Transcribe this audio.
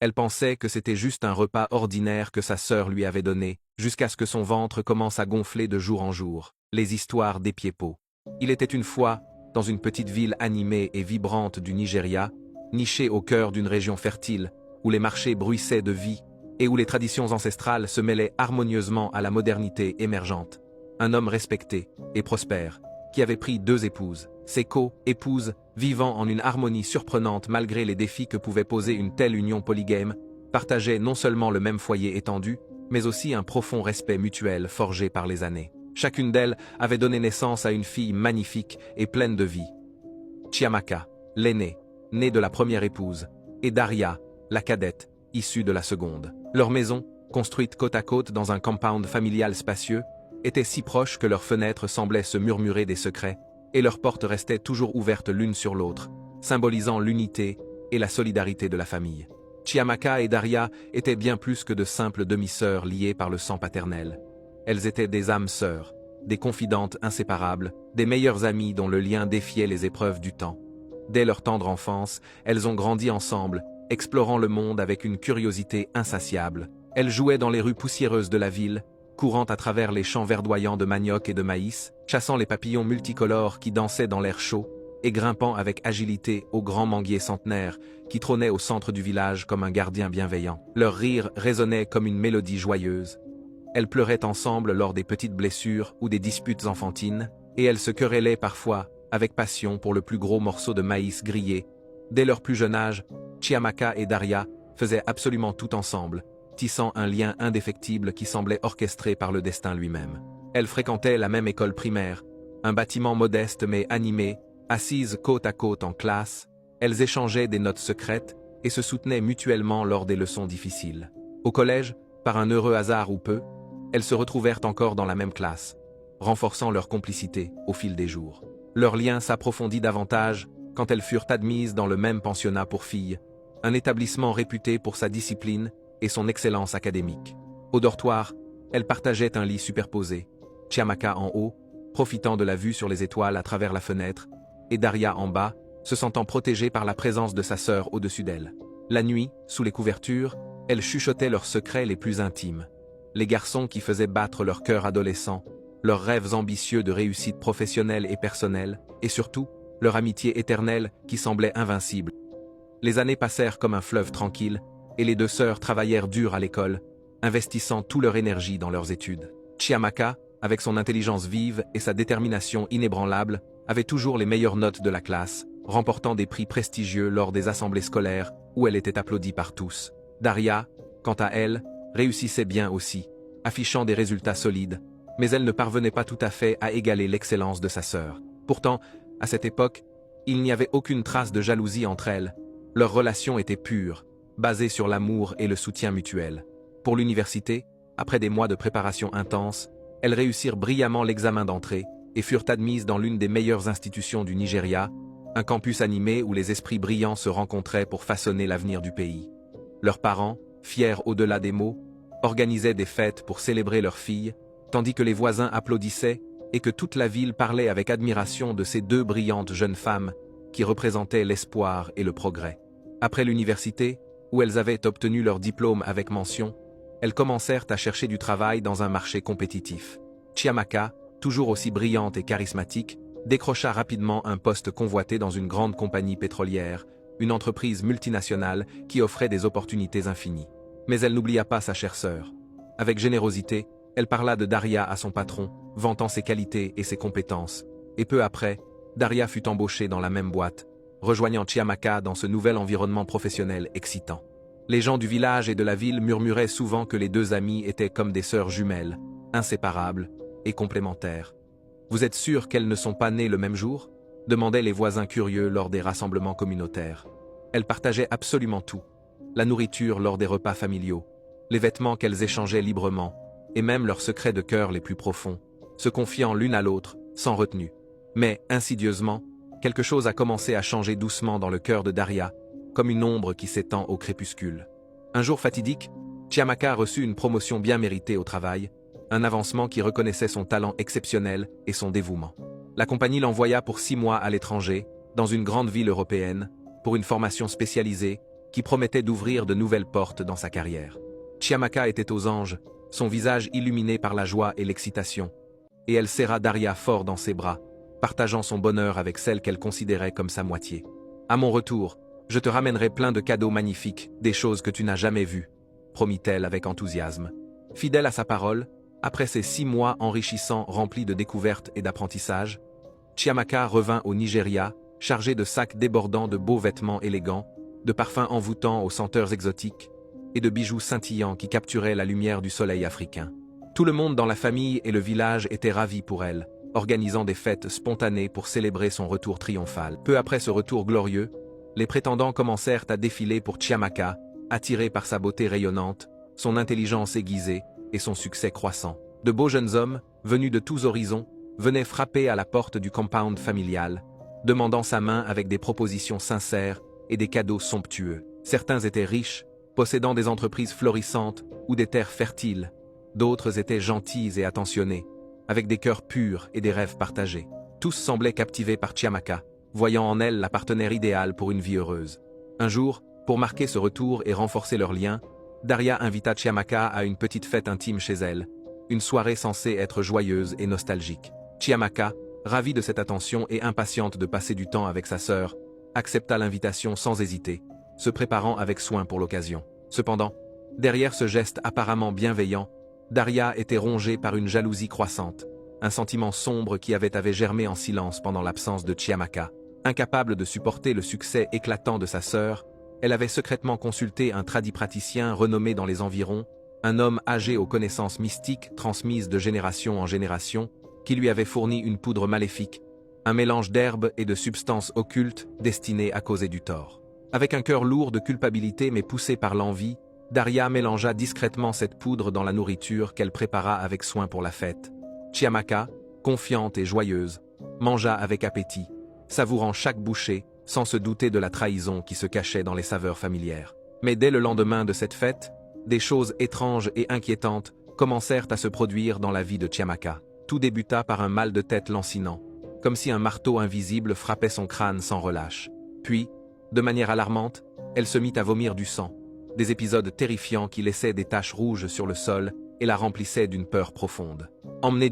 Elle pensait que c'était juste un repas ordinaire que sa sœur lui avait donné, jusqu'à ce que son ventre commence à gonfler de jour en jour. Les histoires des pieds-pots. Il était une fois, dans une petite ville animée et vibrante du Nigeria, nichée au cœur d'une région fertile, où les marchés bruissaient de vie, et où les traditions ancestrales se mêlaient harmonieusement à la modernité émergente. Un homme respecté et prospère, qui avait pris 2 épouses, ses co-épouses, vivant en une harmonie surprenante malgré les défis que pouvait poser une telle union polygame, partageaient non seulement le même foyer étendu, mais aussi un profond respect mutuel forgé par les années. Chacune d'elles avait donné naissance à une fille magnifique et pleine de vie. Chiamaka, l'aînée, née de la première épouse, et Daria, la cadette, issue de la seconde. Leur maison, construite côte à côte dans un compound familial spacieux, était si proche que leurs fenêtres semblaient se murmurer des secrets, et leurs portes restaient toujours ouvertes l'une sur l'autre, symbolisant l'unité et la solidarité de la famille. Chiamaka et Daria étaient bien plus que de simples demi-sœurs liées par le sang paternel. Elles étaient des âmes sœurs, des confidentes inséparables, des meilleures amies dont le lien défiait les épreuves du temps. Dès leur tendre enfance, elles ont grandi ensemble, explorant le monde avec une curiosité insatiable. Elles jouaient dans les rues poussiéreuses de la ville, courant à travers les champs verdoyants de manioc et de maïs, chassant les papillons multicolores qui dansaient dans l'air chaud, et grimpant avec agilité au grand manguier centenaire qui trônait au centre du village comme un gardien bienveillant. Leur rire résonnait comme une mélodie joyeuse. Elles pleuraient ensemble lors des petites blessures ou des disputes enfantines, et elles se querellaient parfois, avec passion pour le plus gros morceau de maïs grillé. Dès leur plus jeune âge, Chiamaka et Daria faisaient absolument tout ensemble, tissant un lien indéfectible qui semblait orchestré par le destin lui-même. Elles fréquentaient la même école primaire, un bâtiment modeste mais animé, assises côte à côte en classe, elles échangeaient des notes secrètes et se soutenaient mutuellement lors des leçons difficiles. Au collège, par un heureux hasard ou peu, elles se retrouvèrent encore dans la même classe, renforçant leur complicité au fil des jours. Leur lien s'approfondit davantage quand elles furent admises dans le même pensionnat pour filles, un établissement réputé pour sa discipline et son excellence académique. Au dortoir, elles partageaient un lit superposé, Chiamaka en haut, profitant de la vue sur les étoiles à travers la fenêtre, et Daria en bas, se sentant protégée par la présence de sa sœur au-dessus d'elle. La nuit, sous les couvertures, elles chuchotaient leurs secrets les plus intimes. Les garçons qui faisaient battre leur cœur adolescent, leurs rêves ambitieux de réussite professionnelle et personnelle, et surtout, leur amitié éternelle qui semblait invincible. Les années passèrent comme un fleuve tranquille, et les 2 sœurs travaillèrent dur à l'école, investissant toute leur énergie dans leurs études. Chiamaka, avec son intelligence vive et sa détermination inébranlable, avait toujours les meilleures notes de la classe, remportant des prix prestigieux lors des assemblées scolaires où elle était applaudie par tous. Daria, quant à elle, réussissait bien aussi, affichant des résultats solides, mais elle ne parvenait pas tout à fait à égaler l'excellence de sa sœur. Pourtant, à cette époque, il n'y avait aucune trace de jalousie entre elles. Leur relation était pure, basée sur l'amour et le soutien mutuel. Pour l'université, après des mois de préparation intense, elles réussirent brillamment l'examen d'entrée et furent admises dans l'une des meilleures institutions du Nigeria, un campus animé où les esprits brillants se rencontraient pour façonner l'avenir du pays. Leurs parents, fiers au-delà des mots, organisaient des fêtes pour célébrer leur fille, tandis que les voisins applaudissaient et que toute la ville parlait avec admiration de ces 2 brillantes jeunes femmes qui représentaient l'espoir et le progrès. Après l'université, où elles avaient obtenu leur diplôme avec mention, elles commencèrent à chercher du travail dans un marché compétitif. Chiamaka, toujours aussi brillante et charismatique, décrocha rapidement un poste convoité dans une grande compagnie pétrolière, une entreprise multinationale qui offrait des opportunités infinies. Mais elle n'oublia pas sa chère sœur. Avec générosité, elle parla de Daria à son patron, vantant ses qualités et ses compétences, et peu après, Daria fut embauchée dans la même boîte, rejoignant Chiamaka dans ce nouvel environnement professionnel excitant. Les gens du village et de la ville murmuraient souvent que les 2 amies étaient comme des sœurs jumelles, inséparables et complémentaires. « Vous êtes sûr qu'elles ne sont pas nées le même jour ?» demandaient les voisins curieux lors des rassemblements communautaires. Elles partageaient absolument tout, la nourriture lors des repas familiaux, les vêtements qu'elles échangeaient librement, et même leurs secrets de cœur les plus profonds, se confiant l'une à l'autre, sans retenue. Mais, insidieusement, quelque chose a commencé à changer doucement dans le cœur de Daria, comme une ombre qui s'étend au crépuscule. Un jour fatidique, Chiamaka reçut une promotion bien méritée au travail, un avancement qui reconnaissait son talent exceptionnel et son dévouement. La compagnie l'envoya pour 6 mois à l'étranger, dans une grande ville européenne, pour une formation spécialisée qui promettait d'ouvrir de nouvelles portes dans sa carrière. Chiamaka était aux anges, son visage illuminé par la joie et l'excitation, et elle serra Daria fort dans ses bras, partageant son bonheur avec celle qu'elle considérait comme sa moitié. « À mon retour, je te ramènerai plein de cadeaux magnifiques, des choses que tu n'as jamais vues, » promit-elle avec enthousiasme. Fidèle à sa parole, après ces 6 mois enrichissants remplis de découvertes et d'apprentissages, Chiamaka revint au Nigeria, chargé de sacs débordant de beaux vêtements élégants, de parfums envoûtants aux senteurs exotiques, et de bijoux scintillants qui capturaient la lumière du soleil africain. Tout le monde dans la famille et le village était ravi pour elle, organisant des fêtes spontanées pour célébrer son retour triomphal. Peu après ce retour glorieux, les prétendants commencèrent à défiler pour Chiamaka, attirés par sa beauté rayonnante, son intelligence aiguisée et son succès croissant. De beaux jeunes hommes, venus de tous horizons, venaient frapper à la porte du compound familial, demandant sa main avec des propositions sincères et des cadeaux somptueux. Certains étaient riches, possédant des entreprises florissantes ou des terres fertiles. D'autres étaient gentils et attentionnés, avec des cœurs purs et des rêves partagés. Tous semblaient captivés par Chiamaka, voyant en elle la partenaire idéale pour une vie heureuse. Un jour, pour marquer ce retour et renforcer leurs liens, Daria invita Chiamaka à une petite fête intime chez elle, une soirée censée être joyeuse et nostalgique. Chiamaka, ravie de cette attention et impatiente de passer du temps avec sa sœur, accepta l'invitation sans hésiter, se préparant avec soin pour l'occasion. Cependant, derrière ce geste apparemment bienveillant, Daria était rongée par une jalousie croissante, un sentiment sombre qui avait germé en silence pendant l'absence de Chiamaka. Incapable de supporter le succès éclatant de sa sœur, elle avait secrètement consulté un tradipraticien renommé dans les environs, un homme âgé aux connaissances mystiques transmises de génération en génération, qui lui avait fourni une poudre maléfique, un mélange d'herbes et de substances occultes destinées à causer du tort. Avec un cœur lourd de culpabilité mais poussé par l'envie, Daria mélangea discrètement cette poudre dans la nourriture qu'elle prépara avec soin pour la fête. Chiamaka, confiante et joyeuse, mangea avec appétit, savourant chaque bouchée, sans se douter de la trahison qui se cachait dans les saveurs familières. Mais dès le lendemain de cette fête, des choses étranges et inquiétantes commencèrent à se produire dans la vie de Chiamaka. Tout débuta par un mal de tête lancinant, comme si un marteau invisible frappait son crâne sans relâche. Puis, de manière alarmante, elle se mit à vomir du sang, des épisodes terrifiants qui laissaient des taches rouges sur le sol et la remplissaient d'une peur profonde. Emmenée